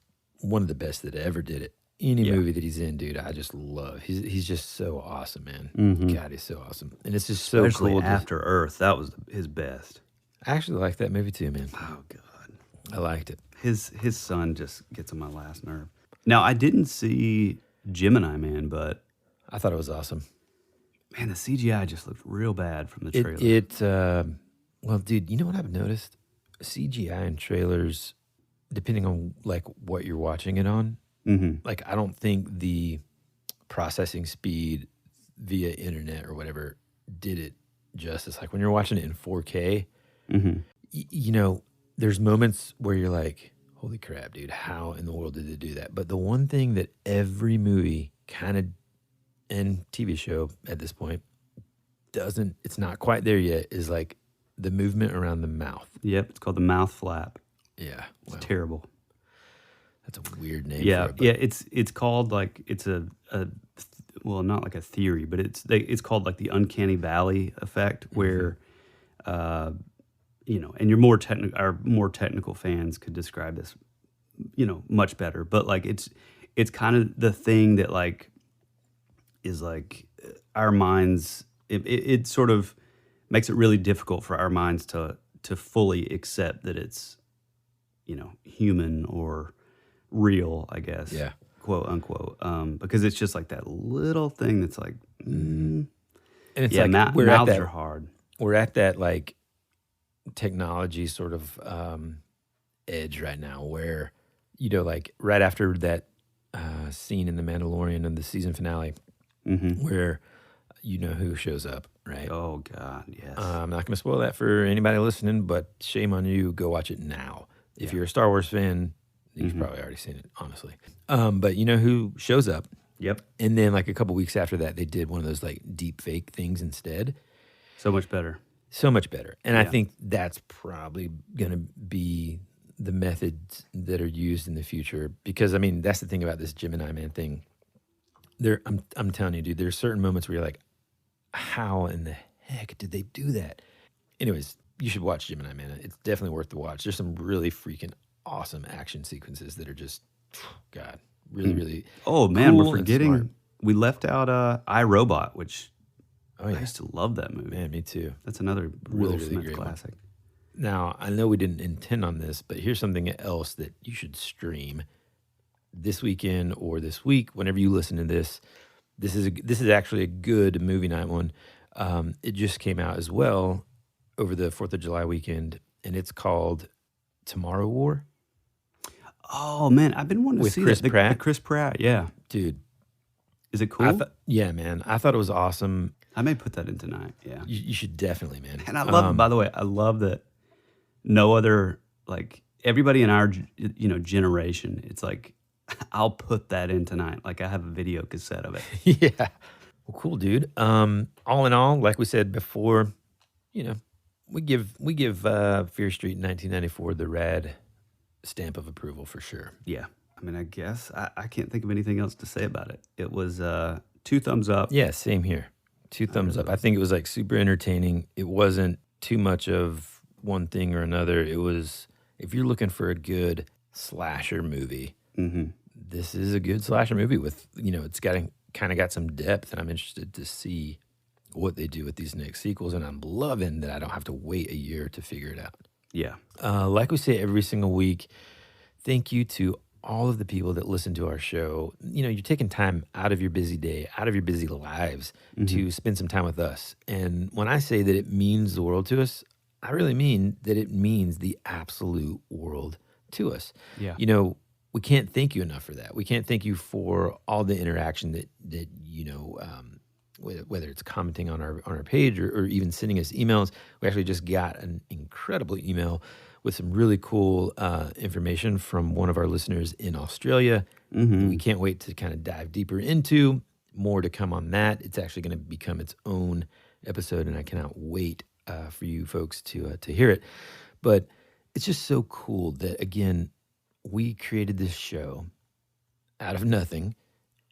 one of the best that ever did it. Any movie that he's in, dude, I just love. He's just so awesome, man. God, he's so awesome. And it's just so Especially cool. After Earth, that was his best. I actually like that movie too, man. Oh, God. I liked it. His son just gets on my last nerve. Now, I didn't see Gemini Man, but I thought it was awesome. Man, the CGI just looked real bad from the trailer. Well, dude, you know what I've noticed? CGI in trailers, depending on like what you're watching it on, like I don't think the processing speed via internet or whatever did it justice. Like when you're watching it in 4K, there's moments where you're like, holy crap, dude, how in the world did they do that? But the one thing that every movie kind of and TV show at this point it's not quite there yet, is like the movement around the mouth. Yep, it's called the mouth flap. Yeah. It's terrible. That's a weird name Yeah, for it. yeah, it's called like, it's a well, not like a theory, but it's called like the uncanny valley effect, where and your more technical fans could describe this, much better. But like it's kind of the thing that like is like our minds. It sort of makes it really difficult for our minds to fully accept that it's human or real, I guess. Yeah. Quote unquote. Because it's just like that little thing that's like, And it's yeah, like mouths are hard. We're at that like technology sort of edge right now where, like right after that scene in The Mandalorian in the season finale, where who shows up, right? Oh, God, yes. I'm not going to spoil that for anybody listening, but shame on you. Go watch it now. If you're a Star Wars fan, you've probably already seen it, honestly. But you know who shows up? Yep. And then like a couple weeks after that, they did one of those like deep fake things instead. So much better. So much better. And I think that's probably going to be the methods that are used in the future. Because, I mean, that's the thing about this Gemini Man thing. I'm telling you, dude, there's certain moments where you're like, how in the heck did they do that? Anyways, you should watch Gemini Man. It's definitely worth the watch. There's some really freaking awesome action sequences that are just, God, really, really Oh, man, cool we're and forgetting. smart. We left out iRobot, which Oh, yeah. I used to love that movie. Man, me too. That's another Really, Will really Smith great one. classic. Now, I know we didn't intend on this, but here's something else that you should stream. this weekend or this week, whenever you listen to this, this is actually a good movie night one. It just came out as well over the 4th of July weekend, and it's called Tomorrow War. Oh man, I've been wanting to With see Chris that. Pratt? The Chris Pratt, yeah. Dude, Is it cool? yeah, man. I thought it was awesome. I may put that in tonight. Yeah. You should definitely, man. And I love, by the way, I love that no other, like everybody in our, generation, it's like, I'll put that in tonight. Like I have a video cassette of it. Yeah. Well, cool, dude. All in all, like we said before, we give Fear Street 1994 the rad stamp of approval for sure. Yeah. I mean, I guess I can't think of anything else to say about it. It was 2 thumbs up. Yeah, same here. 2 thumbs up. I think it was like super entertaining. It wasn't too much of one thing or another. It was, if you're looking for a good slasher movie, this is a good slasher movie with, it's kind of got some depth, and I'm interested to see what they do with these next sequels, and I'm loving that I don't have to wait a year to figure it out. Yeah. Like we say every single week, thank you to all of the people that listen to our show. You're taking time out of your busy day, out of your busy lives to spend some time with us. And when I say that it means the world to us, I really mean that it means the absolute world to us. Yeah. We can't thank you enough for that. We can't thank you for all the interaction that whether it's commenting on our page or even sending us emails. We actually just got an incredible email with some really cool information from one of our listeners in Australia. We can't wait to kind of dive deeper into. More to come on that. It's actually going to become its own episode, and I cannot wait for you folks to hear it. But it's just so cool that, again, we created this show out of nothing,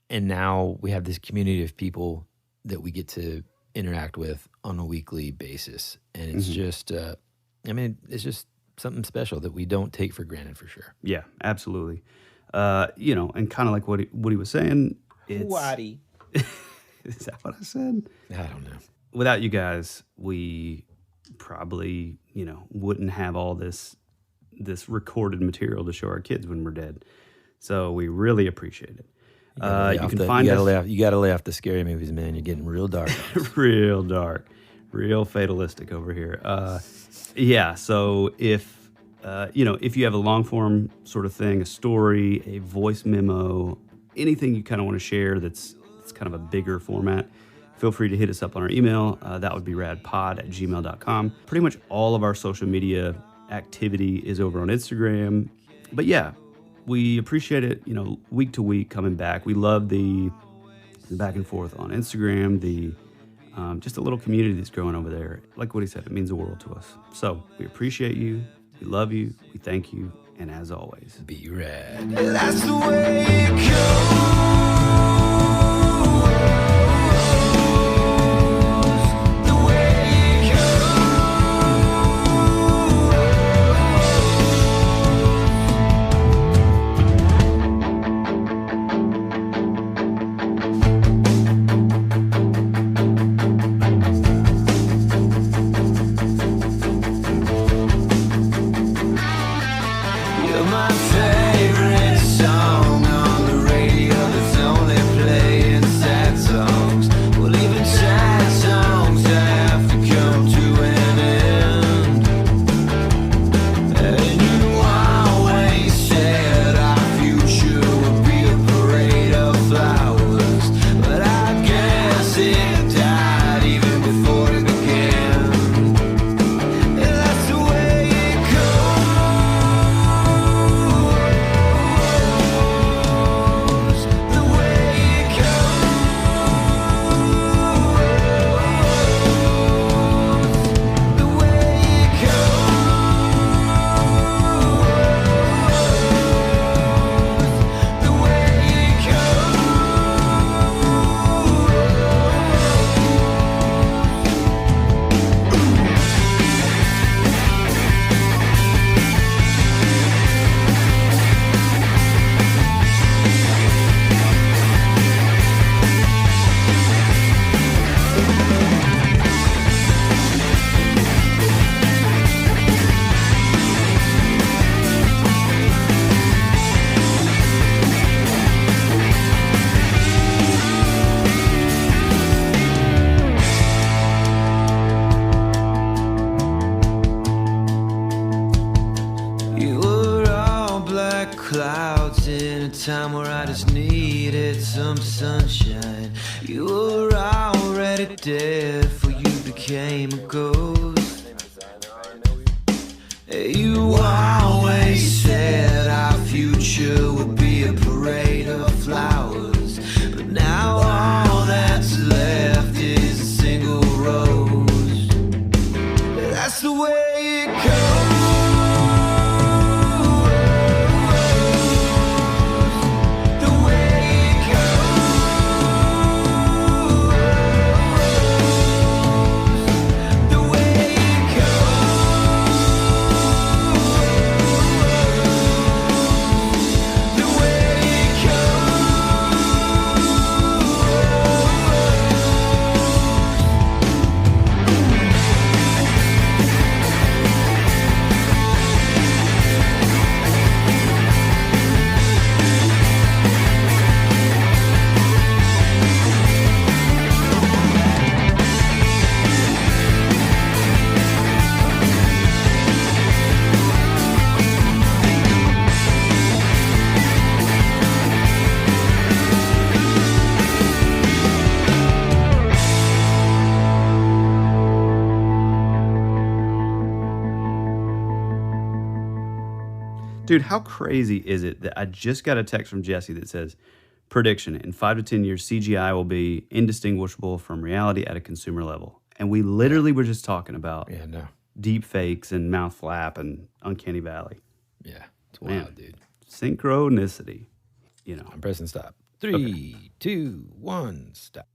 and now we have this community of people that we get to interact with on a weekly basis. And it's just, it's just something special that we don't take for granted for sure. Yeah, absolutely. And kind of like what he was saying. Waddy. Is that what I said? I don't know. Without you guys, we probably, wouldn't have all this recorded material to show our kids when we're dead. So we really appreciate it. You can find us. You got to lay off the scary movies, man. You're getting real dark. Real dark. Real fatalistic over here. So if you have a long form sort of thing, a story, a voice memo, anything you kind of want to share that's kind of a bigger format, feel free to hit us up on our email. That would be radpod@gmail.com. Pretty much all of our social media activity is over on Instagram. But yeah, we appreciate it, week to week coming back. We love the back and forth on Instagram, the just a little community that's growing over there. Like what he said, it means the world to us. So we appreciate you. We love you. We thank you. And as always, be rad. That's the way it goes. You're my favorite song on the radio that's on time where I just needed some sunshine. You were already dead, for you became a ghost. You always said our future would be a parade of flowers, but now all that's left is a single rose. That's the way it goes. Dude, how crazy is it that I just got a text from Jesse that says, prediction, in 5 to 10 years, CGI will be indistinguishable from reality at a consumer level. And we literally were just talking about deep fakes and mouth flap and Uncanny Valley. Yeah, it's wild, Man, dude. Synchronicity, you know. I'm pressing stop. 3, 2, 1, stop.